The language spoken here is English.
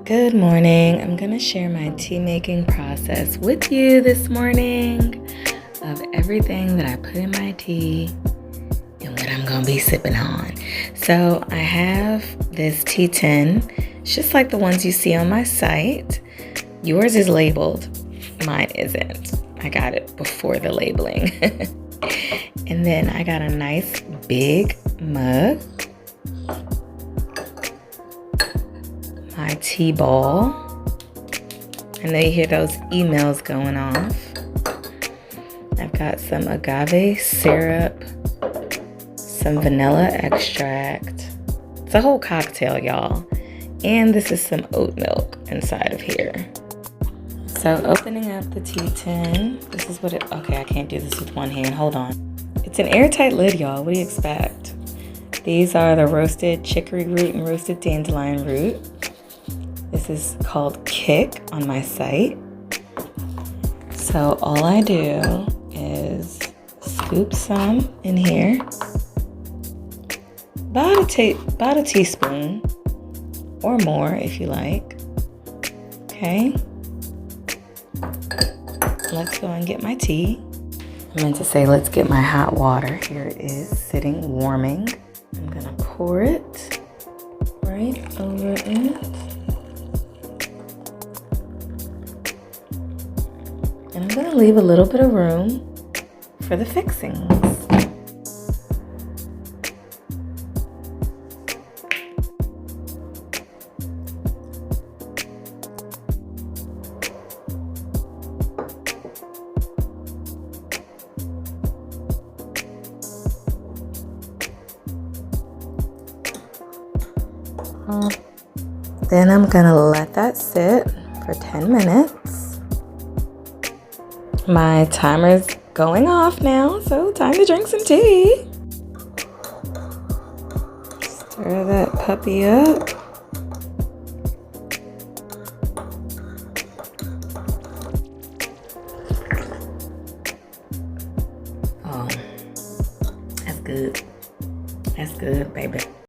Good morning. I'm going to share my tea making process with you this morning of everything that I put in my tea and what I'm going to be sipping on. So I have this tea tin. It's just like the ones you see on my site. Yours is labeled. Mine isn't. I got it before the labeling. And then I got a nice big mug. My tea ball. I know you hear those emails going off. I've got some agave syrup, some vanilla extract. It's a whole cocktail, y'all. And this is some oat milk inside of here. So opening up the tea tin, this is what it, okay, I can't do this with one hand, hold on. It's an airtight lid, y'all, what do you expect? These are the roasted chicory root and roasted dandelion root. This is called Kick on my site. So all I do is scoop some in here, about a teaspoon or more if you like. Okay. Let's go and get my tea. I meant to say let's get my hot water. Here it is, sitting, warming. I'm gonna pour it right over it. And I'm gonna leave a little bit of room for the fixings. Then I'm gonna let that sit for 10 minutes. My timer's going off now, so time to drink some tea. Stir that puppy up. Oh, that's good. That's good, baby.